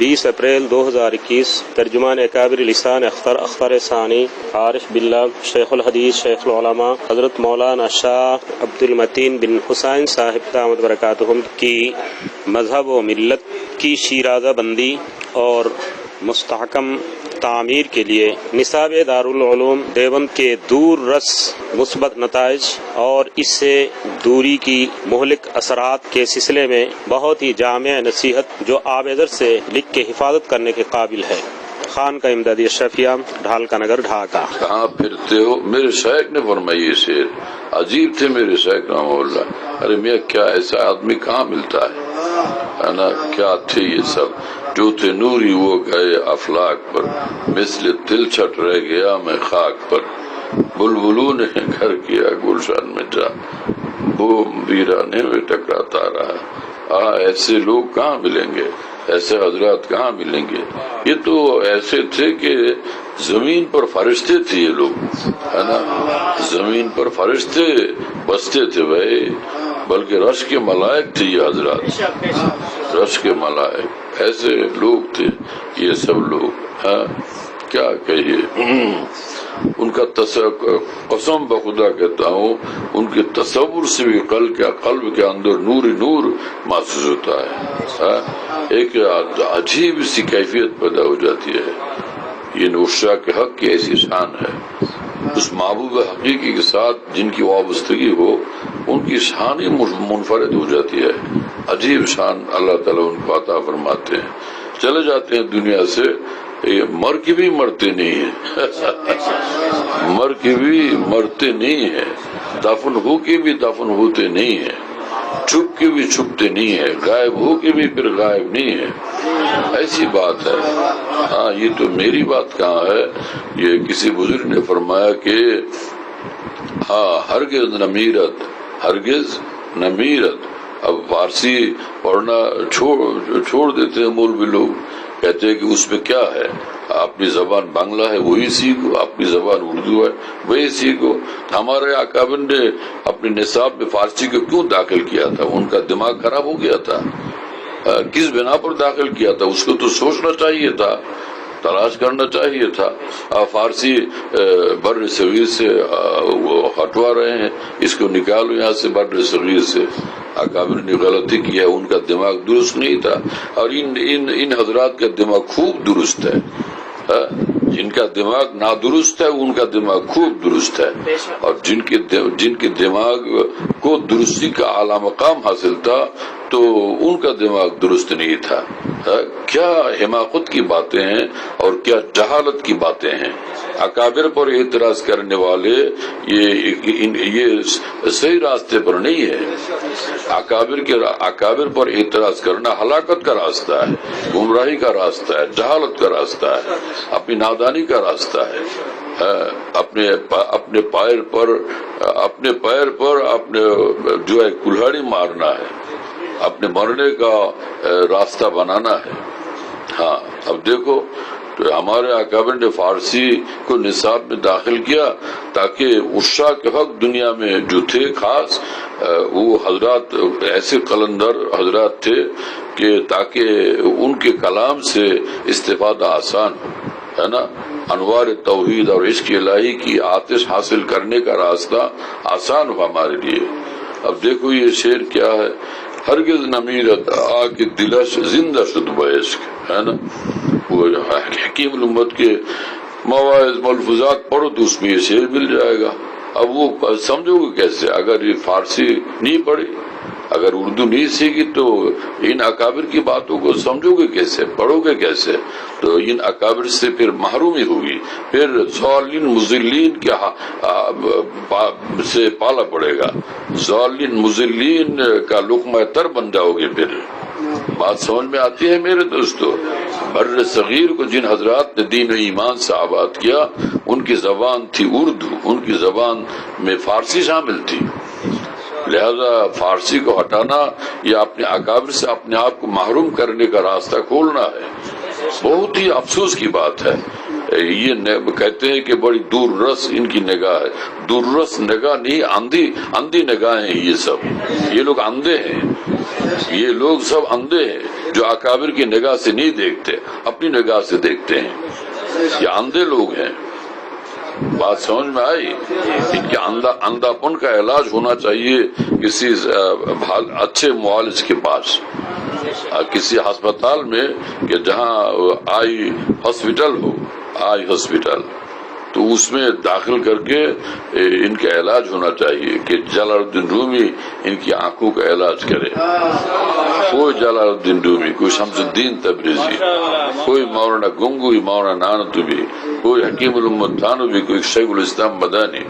20 April 2021 ترجمان اکابر لسان اختر ثانی عارف باللہ شیخ الحدیث شیخ العلماء حضرت مولانا شاہ عبد المتین بن حسین صاحب دامت برکاتہم کی مذہب و ملت کی شیرازہ بندی اور مستحکم تعمیر کے لیے نصاب دارالعلوم دیوبند کے دور رس مثبت نتائج اور اس سے دوری کی مہلک اثرات کے سلسلے میں بہت ہی جامع نصیحت جو آبیدر سے لکھ کے حفاظت کرنے کے قابل ہے۔ خان کا امدادی اشرفیہ، ڈھال کا نگر، ڈھاکہ۔ کہاں پھرتے ہو؟ میرے شیخ نے فرمائی یہ شعر، عجیب تھے میرے شیخ رحمہ اللہ۔ ارے میاں کیا ایسا آدمی کہاں ملتا ہے نا؟ کیا تھے یہ سب جو تھے نوری وہ گئے افلاک پر، مثل دل چھٹ رہ گیا میں خاک پر، بلبلوں نے گھر کیا گلشن میں جا، وہ ویرانے میں ٹکراتا رہا۔ ایسے لوگ کہاں ملیں گے، ایسے حضرات کہاں ملیں گے؟ یہ تو ایسے تھے کہ زمین پر فرشتے تھے یہ لوگ، ہے نا؟ زمین پر فرشتے بستے تھے بھائی، بلکہ رش کے ملائک تھے یہ حضرات، رش کے ملائک، ایسے لوگ تھے یہ سب لوگ۔ کیا کہیے ان کا قسم بخدا کہتا ہوں، ان کے تصور سے بھی قلب کے اندر نور نور محسوس ہوتا ہے، ایک عجیب سی کیفیت پیدا ہو جاتی ہے۔ یہ نوشا کے حق کی ایسی شان ہے، اس محبوب حقیقی کے ساتھ جن کی وابستگی ہو ان کی شان ہی منفرد ہو جاتی ہے، عجیب شان اللہ تعالیٰ ان کو عطا فرماتے ہیں۔ چلے جاتے ہیں دنیا سے، مر کے بھی مرتے نہیں ہیں، مر کے بھی مرتے نہیں ہیں، دفن ہو کے بھی دفن ہوتے نہیں ہیں، چھپ کے بھی چھپتے نہیں ہیں، غائب ہو کے بھی پھر غائب نہیں ہیں۔ ایسی بات ہے۔ ہاں یہ تو میری بات کہاں ہے، یہ کسی بزرگ نے فرمایا کہ ہرگز نمیرت، ہرگز نمیرت۔ اب فارسی پڑھنا چھوڑ دیتے ہیں مولوی لوگ، کہتے ہیں کہ اس میں کیا ہے، اپنی زبان بنگلہ ہے وہی سیکھو، اپنی زبان اردو ہے وہی سیکھو۔ ہمارے اکابر نے اپنے نصاب میں فارسی کو کیوں داخل کیا تھا؟ ان کا دماغ خراب ہو گیا تھا، کس بنا پر داخل کیا تھا؟ اس کو تو سوچنا چاہیے تھا، تلاش کرنا چاہیے تھا۔ فارسی بر صغیر سے وہ ہٹوا رہے ہیں، اس کو نکالو یہاں سے بر صغیر سے۔ اکابر نے غلطی کیا، ان کا دماغ درست نہیں تھا، اور ان حضرات کا دماغ خوب درست ہے۔ جن کا دماغ نادرست ہے ان کا دماغ خوب درست ہے، اور جن کے دماغ کو درستی کا اعلیٰ مقام حاصل تھا تو ان کا دماغ درست نہیں تھا۔ کیا حماقت کی باتیں ہیں اور کیا جہالت کی باتیں ہیں۔ اکابر پر اعتراض کرنے والے یہ صحیح راستے پر نہیں ہے۔ اکابر پر اعتراض کرنا ہلاکت کا راستہ ہے، گمراہی کا راستہ ہے، جہالت کا راستہ ہے، اپنی نادانی کا راستہ ہے۔ اپنے پیر پر اپنے جو ہے کلہاڑی مارنا ہے، اپنے مرنے کا راستہ بنانا ہے۔ ہاں اب دیکھو تو ہمارے اکابر نے فارسی کو نصاب میں داخل کیا تاکہ عشاق کے حق دنیا میں جو تھے خاص وہ حضرات ایسے قلندر حضرات تھے کہ تاکہ ان کے کلام سے استفادہ آسان ہے نا، انوار توحید اور عشق الہی کی آتش حاصل کرنے کا راستہ آسان ہوا ہمارے لیے۔ اب دیکھو یہ شعر کیا ہے، ہرگز نمیرت آ کے دلش زندہ شد بعشق، ہے نا؟ وہ حکیم الامت کے مواعظ ملفوظات پڑھو تو اس میں یہ شعر مل جائے گا۔ اب وہ سمجھو گے کیسے اگر یہ فارسی نہیں پڑھی، اگر اردو نہیں سیکھی تو ان اکابر کی باتوں کو سمجھو گے کیسے، پڑھو گے کیسے؟ تو ان اکابر سے پھر محرومی ہوگی، پھر ضالین مضلین سے پالا پڑے گا، ضالین مضلین کا لقمہ تر بن جاؤ گے۔ پھر بات سمجھ میں آتی ہے میرے دوستو؟ بر صغیر کو جن حضرات نے دین و ایمان سے آباد کیا ان کی زبان تھی اردو، ان کی زبان میں فارسی شامل تھی، لہذا فارسی کو ہٹانا یا اپنے اکابر سے اپنے آپ کو محروم کرنے کا راستہ کھولنا ہے۔ بہت ہی افسوس کی بات ہے۔ یہ کہتے ہیں کہ بڑی دور رس ان کی نگاہ ہے، دور رس نگاہ نہیں، اندھی نگاہ ہیں یہ سب، یہ لوگ اندھے ہیں، یہ لوگ سب اندھے ہیں۔ جو اکابر کی نگاہ سے نہیں دیکھتے، اپنی نگاہ سے دیکھتے ہیں. یہ اندھے لوگ ہیں. بات سمجھ میں آئی؟ ان کے اندھا پن کا علاج ہونا چاہیے کسی اچھے معالج کے پاس، کسی ہسپتال میں، کہ جہاں آئی ہاسپٹل تو اس میں داخل کر کے ان کا علاج ہونا چاہیے کہ جلال الدین رومی ان کی آنکھوں کا علاج کرے. کوئی جلال الدین رومی، کوئی شمس الدین تبریزی، کوئی مولانا گنگوئی، مولانا نانوتوی، کوئی حکیم الامت تھانوی، کوئی شیخ الاسلام مدانی،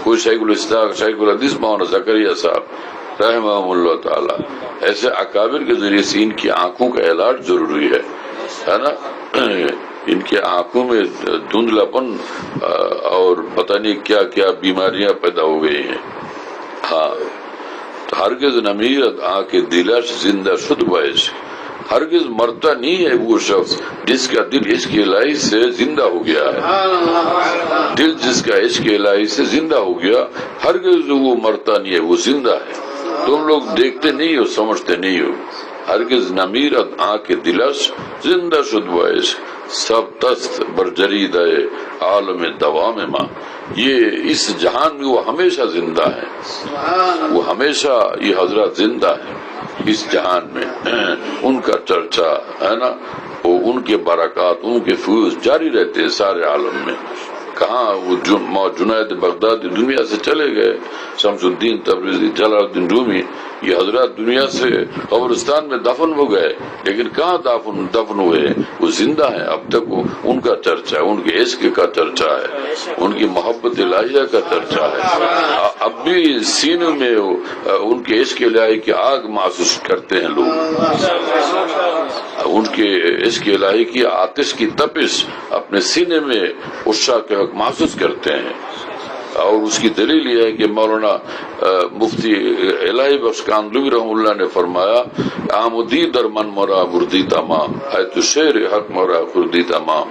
کوئی شیخ الحدیث مولانا زکریا صاحب رحمہ اللہ تعالی. ایسے اکابر کے ذریعے سے ان کی آنکھوں کا علاج ضروری ہے نا. ان کی آنکھوں میں دھندلاپن اور پتہ نہیں کیا کیا بیماریاں پیدا ہو گئی ہیں. ہاں، ہرگز نمیرت آنکھ دلش زندہ شد باعث، ہرگز مرتا نہیں ہے وہ شخص جس کا دل عشق الہی سے زندہ ہو گیا ہے. دل جس کا عشق الہی سے زندہ ہو گیا، ہرگز وہ مرتا نہیں ہے، وہ زندہ ہے. تم لوگ دیکھتے نہیں ہو، سمجھتے نہیں ہو. ہرگز نمیرت آنکھ دلش زندہ شد باعث، سب تست برجرید ہے عالم دوام ماں. یہ اس جہان میں وہ ہمیشہ زندہ ہے، وہ ہمیشہ یہ حضرات زندہ ہے اس جہان میں. ان کا چرچا ہے نا، وہ ان کے برکات، ان کے فیوز جاری رہتے ہیں سارے عالم میں. کہاں وہ جنید بغدادی دنیا سے چلے گئے، شمس الدین تبریزی، جلال الدین رومی، یہ حضرات دنیا سے قبرستان میں دفن ہو گئے، لیکن کہاں دفن ہوئے؟ وہ زندہ ہیں اب تک. ان کا چرچا ہے، ان کے عشق کا چرچا ہے، ان کی محبت الہیہ کا چرچا ہے. اب بھی سینے میں ان کے عشق الہی کی آگ محسوس کرتے ہیں لوگ. ان کے عشق الہی کی آتش کی تپش اپنے سینے میں عشاق کے حق محسوس کرتے ہیں. اور اس کی دلیل یہ ہے کہ مولانا مفتی الہی بخش کاندلوی رحم اللہ نے فرمایا، آمدی در من مرا بردی تمام ہے تو شعر حق مرا خردی تمام.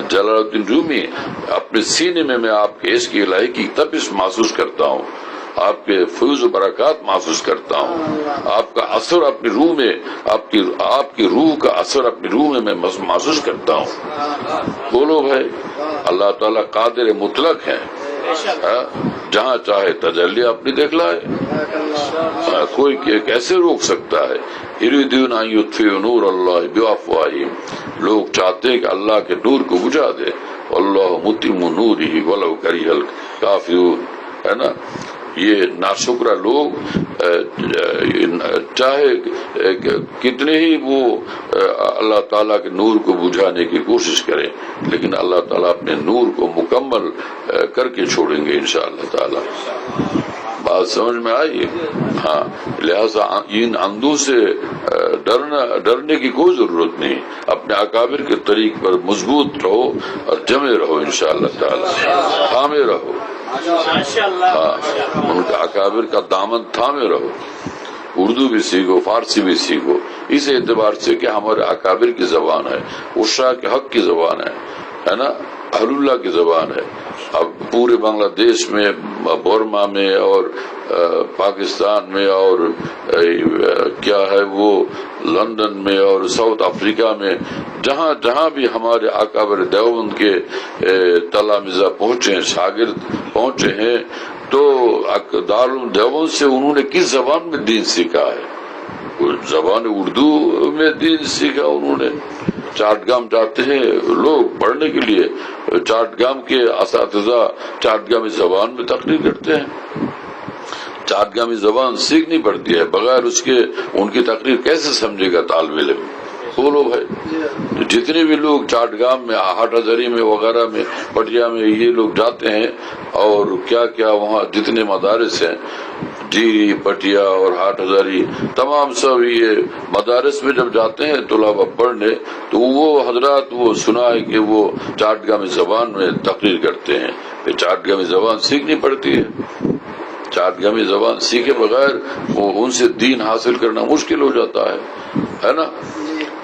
جلال الدین رومی، اپنے سینے میں آپ کے عشق الہی کی تپش محسوس کرتا ہوں، آپ کے فیض و برکات محسوس کرتا ہوں، آپ کا اثر اپنی روح میں، آپ کی روح کا اثر اپنی روح میں میں محسوس کرتا ہوں. بولو بھائی، اللہ تعالیٰ قادر مطلق ہے، جہاں چاہے تجلی اپنی دیکھ لائے. کوئی کیسے روک سکتا ہے؟ یریدون ان یطفئوا نور اللہ بافواہہم، لوگ چاہتے ہیں کہ اللہ کے نور کو بجھا دے. اللہ متم نورہ ولو کرہ الکافرون، ہے نا. یہ ناشکرہ لوگ چاہے کتنے ہی وہ اللہ تعالیٰ کے نور کو بجھانے کی کوشش کریں، لیکن اللہ تعالیٰ اپنے نور کو مکمل کر کے چھوڑیں گے انشاءاللہ تعالیٰ. بات سمجھ میں آئی؟ ہاں، لہذا ان اندھوں سے ڈرنے کی کوئی ضرورت نہیں. اپنے اکابر کے طریق پر مضبوط رہو اور جمے رہو انشاءاللہ تعالیٰ، تھامے رہو. ہاں، ان کا اکابر کا دامن تھامے رہو. اردو بھی سیکھو، فارسی بھی سیکھو، اس اعتبار سے کہ ہمارے اکابر کی زبان ہے، عشاء کے حق کی زبان ہے نا، اہل اللہ کی زبان ہے. اب پورے بنگلہ دیش میں، برما میں اور پاکستان میں اور کیا ہے وہ لندن میں اور ساؤتھ افریقہ میں، جہاں جہاں بھی ہمارے اکابر دیوبند کے تلامذہ پہنچے ہیں، شاگرد پہنچے ہیں، تو دارالعلوم دیوبند سے انہوں نے کس زبان میں دین سیکھا ہے؟ زبان اردو میں دین سیکھا انہوں نے. چاٹگام جاتے ہیں لوگ پڑھنے کے لیے، چاٹگام کے اساتذہ چاٹگامی زبان میں تقریر کرتے ہیں. چاٹگامی زبان سیکھنی پڑتی ہے، بغیر اس کے ان کی تقریر کیسے سمجھے گا طالب علم؟ بولو بھائی. جتنے بھی لوگ چاٹگام میں، ہاٹ ہزاری میں وغیرہ میں، پٹیا میں یہ لوگ جاتے ہیں، اور کیا کیا وہاں جتنے مدارس ہیں، جیری، پٹیا اور ہاٹ ہزاری، تمام سب یہ مدارس میں جب جاتے ہیں طلباء پڑھنے، تو وہ حضرات وہ سنا ہے کہ وہ چاٹگامی زبان میں تقریر کرتے ہیں. چاٹگامی زبان سیکھنی پڑتی ہے. چاٹگامی زبان سیکھے بغیر وہ ان سے دین حاصل کرنا مشکل ہو جاتا ہے نا.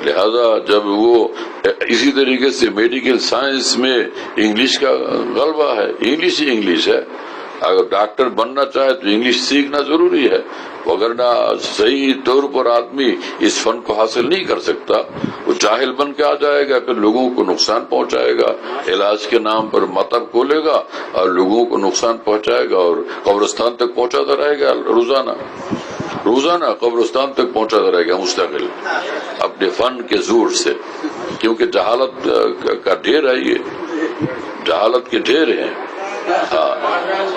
لہذا جب وہ اسی طریقے سے میڈیکل سائنس میں انگلش کا غلبہ ہے، انگلش ہی انگلش ہے. اگر ڈاکٹر بننا چاہے تو انگلش سیکھنا ضروری ہے، وگرنہ صحیح طور پر آدمی اس فن کو حاصل نہیں کر سکتا، وہ جاہل بن کے آ جائے گا، پھر لوگوں کو نقصان پہنچائے گا، علاج کے نام پر مطب کھولے گا اور لوگوں کو نقصان پہنچائے گا اور قبرستان تک پہنچاتا رہے گا، روزانہ قبرستان تک پہنچاتا رہے گا مستقل اپنے فن کے زور سے، کیونکہ جہالت کا ڈھیر ہے، یہ جہالت کے ڈھیر ہیں۔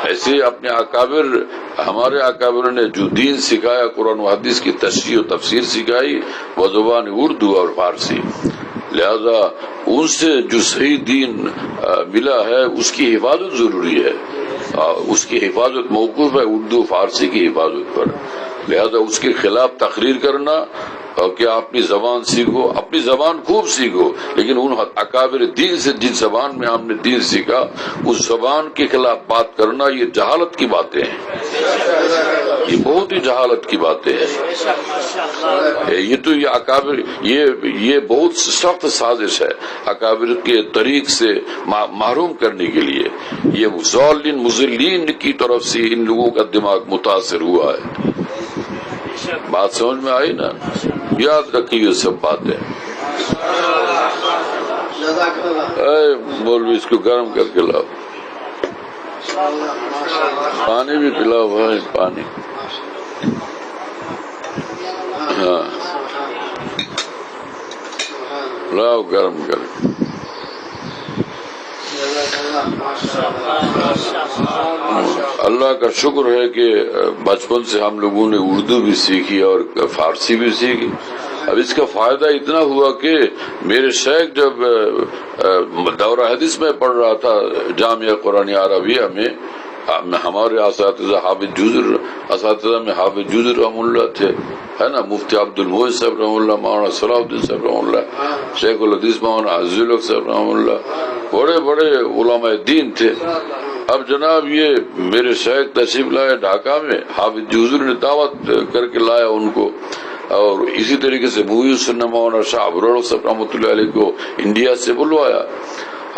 ایسے اپنے اکابر، ہمارے اکابر نے جو دین سکھایا، قرآن و حدیث کی تشریح و تفسیر سکھائی، وہ زبان اردو اور فارسی، لہذا ان سے جو صحیح دین ملا ہے اس کی حفاظت ضروری ہے، اس کی حفاظت موقوف ہے اردو فارسی کی حفاظت پر، لہذا اس کے خلاف تقریر کرنا اور کہ اپنی زبان سیکھو، اپنی زبان خوب سیکھو، لیکن ان اکابر دین سے جس زبان میں ہم نے دین سیکھا اس زبان کے خلاف بات کرنا، یہ جہالت کی باتیں ہیں، یہ بہت ہی جہالت کی باتیں ہیں۔ یہ تو یہ اکابر، یہ بہت سخت سازش ہے اکابر کے طریق سے محروم کرنے کے لیے، یہ ضالین مضلین کی طرف سے ان لوگوں کا دماغ متاثر ہوا ہے۔ بات سمجھ میں آئی نا؟ یاد رکھیے یہ سب باتیں۔ مولوی اس کو گرم کر کے لاؤ، پانی بھی پلاؤ بھائی، پانی۔ ہاں لاؤ گرم کر۔ اللہ کا شکر ہے کہ بچپن سے ہم لوگوں نے اردو بھی سیکھی اور فارسی بھی سیکھی۔ اب اس کا فائدہ اتنا ہوا کہ میرے شیخ جب دورہ حدیث میں پڑھ رہا تھا جامعہ قرآن عربیہ میں، ہمارے اساتذہ حافظ جوزر رحم اللہ تھے، ہے نا، مفتی عبد المحسن صاحب رحم اللہ، مولانا صلاح الدین صاحب رحم اللہ، شیخ الحدیث مولانا عزیز الحق صاحب رحم اللہ، بڑے بڑے علماء دین تھے۔ اب جناب یہ میرے شیخ تشریف لائے ڈھاکہ میں، حافظ جوزر نے دعوت کر کے لایا ان کو، اور اسی طریقے سے محی السنہ مولانا شاہ ابرار صاحب رحمۃ اللہ علیہ کو انڈیا سے بلوایا۔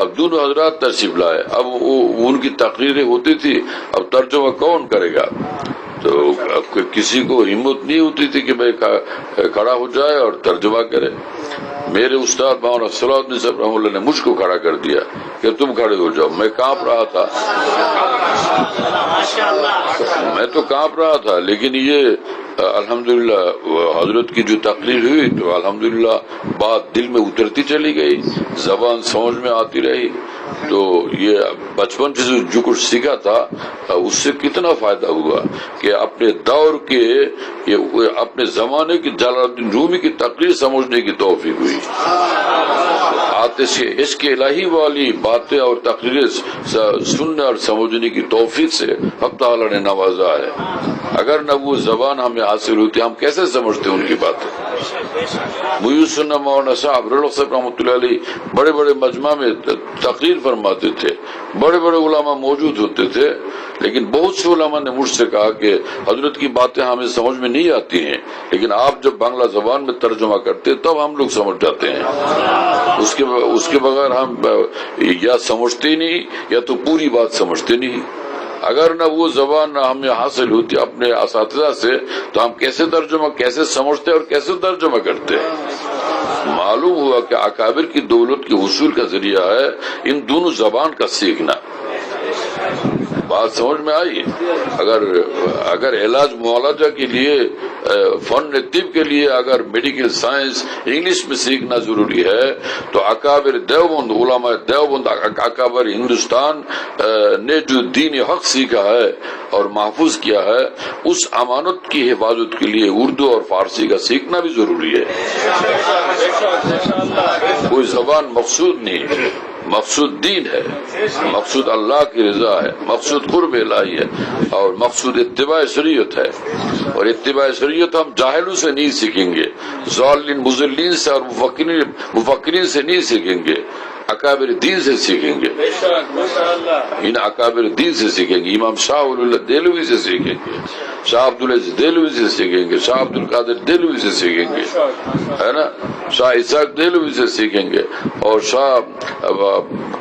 اب دونوں حضرات تشریف لائے، اب ان کی تقریریں ہوتی تھی، اب ترجمہ کون کرے گا؟ تو کسی کو ہمت نہیں ہوتی تھی کہ بھائی کھڑا ہو جائے اور ترجمہ کرے۔ میرے استاد مولانا صلاح الدین صاحب رحمۃ اللہ نے مجھ کو کھڑا کر دیا کہ تم کھڑے ہو جاؤ۔ میں کانپ رہا تھا، میں تو کانپ رہا تھا، لیکن یہ الحمدللہ حضرت کی جو تقریر ہوئی تو الحمدللہ بات دل میں اترتی چلی گئی، زبان سمجھ میں آتی رہی۔ تو یہ بچپن سے جو کچھ سیکھا تھا اس سے کتنا فائدہ ہوا کہ اپنے دور کے، اپنے زمانے کی جلال الدین رومی کی تقریر سمجھنے کی توفیق ہوئی۔ آتش عشق الہی والی باتیں اور تقریریں سننے اور سمجھنے کی توفیق سے حق تعالی نے نوازا ہے۔ اگر نہ وہ زبان ہمیں حاصل ہوتی ہم کیسے سمجھتے ان کی باتیں؟ محی السنہ مولانا شاہ ابرار صاحب رحمۃ اللہ علیہ بڑے بڑے مجمع میں تقریر فرماتے تھے، بڑے بڑے علماء موجود ہوتے تھے، لیکن بہت سے علماء نے مجھ سے کہا کہ حضرت کی باتیں ہمیں سمجھ میں نہیں آتی ہیں، لیکن آپ جب بنگلہ زبان میں ترجمہ کرتے تب ہم لوگ سمجھ جاتے ہیں، اس کے بغیر ہم یا سمجھتے ہی نہیں یا تو پوری بات سمجھتے نہیں۔ اگر نہ وہ زبان نہ ہمیں حاصل ہوتی اپنے اساتذہ سے تو ہم کیسے ترجمہ، کیسے سمجھتے اور کیسے ترجمہ کرتے؟ معلوم ہوا کہ اکابر کی دولت کے حصول کا ذریعہ ہے ان دونوں زبان کا سیکھنا۔ بات سمجھ میں آئی؟ اگر علاج معالجہ کے لیے، فن طب کے لیے اگر میڈیکل سائنس انگلش میں سیکھنا ضروری ہے تو اکابر دیوبند، علماء دیوبند، اکابر ہندوستان نے جو دین حق سیکھا ہے اور محفوظ کیا ہے اس امانت کی حفاظت کے لیے اردو اور فارسی کا سیکھنا بھی ضروری ہے۔ کوئی زبان مقصود نہیں، مقصود دین ہے، مقصود اللہ کی رضا ہے، مقصود قرب الہی ہے، اور مقصود اتباع شریعت ہے۔ اور اتباع شریعت ہم جاہلوں سے نہیں سیکھیں گے، ضالین مضلین سے اور مفکرین سے نہیں سیکھیں گے، اکابر دین سے سیکھیں گے، ان اکابر دین سے سیکھیں گے، امام شاہ ولی اللہ دہلوی سے سیکھیں گے، شاہ عبدالعزیز دہلوی سے سیکھیں گے، شاہ عبد القادر دہلوی سے سیکھیں گے، ہے نا، شاہ اسحاق دہلوی سے سیکھیں گے، اور شاہ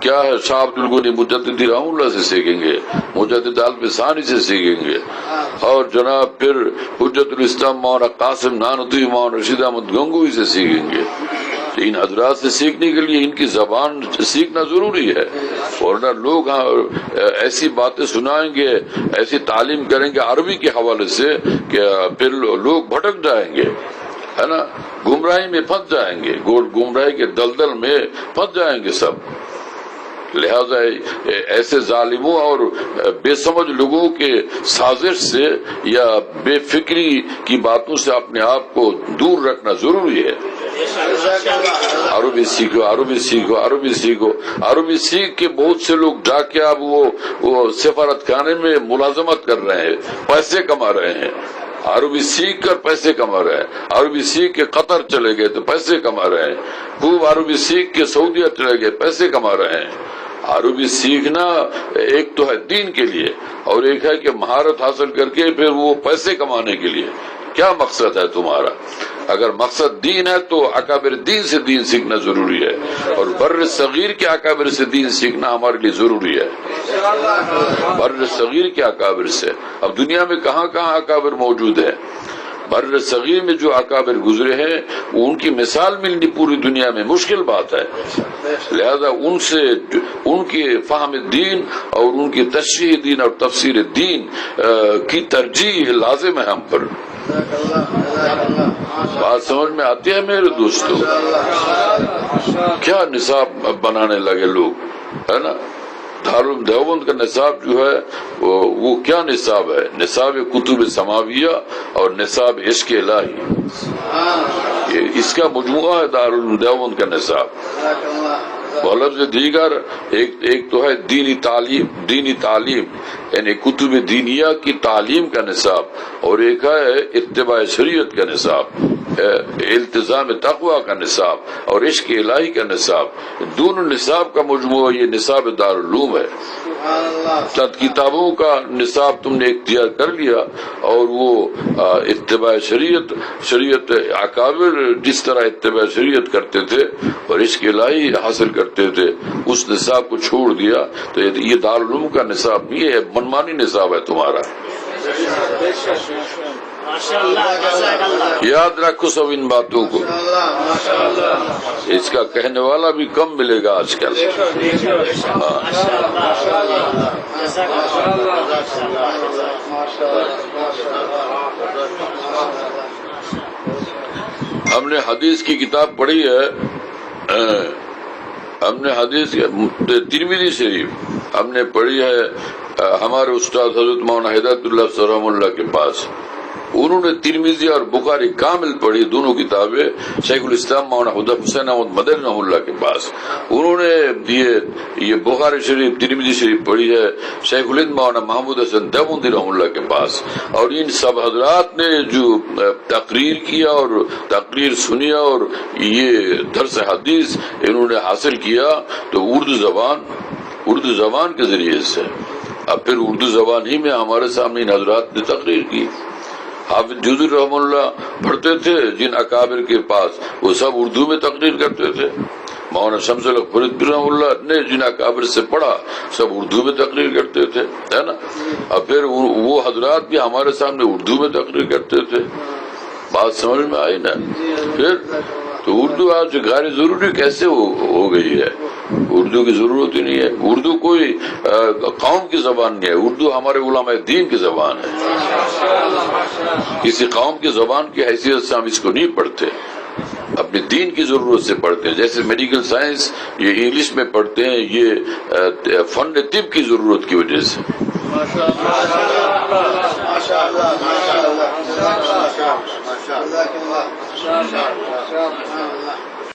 کیا ہے شاہ عبد الغنی مجددی رحمہ اللہ سے سیکھیں گے، مجدد الف ثانی سے سیکھیں گے، اور جناب پھر حجت الاسلام مولانا قاسم نانوتوی مولانا رشید احمد گنگوئی سے سیکھیں گے۔ ان حضرات سے سیکھنے کے لیے ان کی زبان سیکھنا ضروری ہے، ورنہ لوگ ایسی باتیں سنائیں گے، ایسی تعلیم کریں گے عربی کے حوالے سے کہ پھر لوگ بھٹک جائیں گے، ہے نا، گمراہی میں پھنس جائیں گے، گمراہی کے دلدل میں پھنس جائیں گے سب۔ لہذا ایسے ظالموں اور بے سمجھ لوگوں کے سازش سے یا بے فکری کی باتوں سے اپنے آپ کو دور رکھنا ضروری ہے۔ عربی سیکھو، عربی سیکھو، عربی سیکھو، عربی سیکھ کے بہت سے لوگ جا کے اب وہ سفارت خانے میں ملازمت کر رہے ہیں، پیسے کما رہے ہیں، عربی سیکھ کر پیسے کما رہے ہیں، عربی سیکھ کے قطر چلے گئے تو پیسے کما رہے ہیں، خوب عربی سیکھ کے سعودیہ چلے گئے پیسے کما رہے ہیں۔ عربی سیکھنا ایک تو ہے دین کے لیے، اور ایک ہے کہ مہارت حاصل کر کے پھر وہ پیسے کمانے کے لیے۔ کیا مقصد ہے تمہارا؟ اگر مقصد دین ہے تو اکابر دین سے دین سیکھنا ضروری ہے، اور بر صغیر کے اکابر سے دین سیکھنا ہمارے لیے ضروری ہے، بر صغیر کے اکابر سے۔ اب دنیا میں کہاں کہاں اکابر موجود ہیں، بر صغیر میں جو اکابر گزرے ہیں ان کی مثال ملنی پوری دنیا میں مشکل بات ہے، لہذا ان سے ان کے فہم دین اور ان کی تشریح دین اور تفسیر دین کی ترجیح لازم ہے ہم پر۔ بات سمجھ میں آتی ہے میرے دوستوں؟ کیا نصاب بنانے لگے لوگ، ہے نا، دارالعلوم دیوبند کا نصاب جو ہے وہ کیا نصاب ہے؟ نصاب کتب سماویہ اور نصاب عشق الہی، یہ اس کا مجموعہ ہے دارالعلوم دیوبند کا نصاب۔ بلفظ دیگر ایک تو ہے دینی تعلیم یعنی کتب دینیہ کی تعلیم کا نصاب، اور ایک ہے اتباع شریعت کا نصاب، التزام تقوی کا نصاب اور عشق الہی کا نصاب۔ دونوں نصاب کا مجموعہ یہ نصاب دارالعلوم ہے۔ چند کتابوں کا نصاب تم نے اختیار کر لیا، اور وہ اتباع شریعت اکابر جس طرح اتباع شریعت کرتے تھے اور عشق الہی حاصل کرتے تھے اس نصاب کو چھوڑ دیا، تو یہ دارالعلوم کا نصاب نہیں ہے، منمانی نصاب ہے تمہارا۔ یاد رکھو سب ان باتوں کو، اس کا کہنے والا بھی کم ملے گا آج کل۔ ہم نے حدیث کی کتاب پڑھی ہے، ہم نے حدیث ترمذی شریف ہم نے پڑھی ہے ہمارے استاد حضرت مولانا ہدایت اللہ رحمہ اللہ کے پاس۔ انہوں نے ترمذی اور بخاری کامل پڑھی، دونوں کتابیں، شیخ الاسلام مولانا حسین احمد مدنی رحمہ اللہ کے پاس۔ انہوں نے یہ بخاری شریف ترمذی شریف پڑھی ہے شیخ الہند مولانا محمود حسن دیوبندی رحمہ اللہ کے پاس۔ اور ان سب حضرات نے جو تقریر کیا اور تقریر سنی اور یہ درس حدیث انہوں نے حاصل کیا تو اردو زبان کے ذریعے سے، اب پھر اردو زبان ہی میں ہمارے سامنے ان حضرات نے تقریر کی۔ حافظ جوزی رحمہ اللہ پڑھتے تھے جن اکابر کے پاس، وہ سب اردو میں تقریر کرتے تھے۔ مولانا شمس الحق فرید رحمہ اللہ نے جن اکابر سے پڑھا سب اردو میں تقریر کرتے تھے، ہے نا، اور پھر وہ حضرات بھی ہمارے سامنے اردو میں تقریر کرتے تھے۔ بات سمجھ میں آئی نا؟ پھر تو اردو آج غیر ضروری کیسے ہو گئی ہے؟ اردو کی ضرورت ہی نہیں ہے، اردو کوئی قوم کی زبان نہیں ہے، اردو ہمارے علماء دین کی زبان ہے۔ کسی قوم کی زبان کی حیثیت سے ہم اس کو نہیں پڑھتے، اپنے دین کی ضرورت سے پڑھتے ہیں۔ جیسے میڈیکل سائنس یہ انگلش میں پڑھتے ہیں، یہ فن طب کی ضرورت کی وجہ سے۔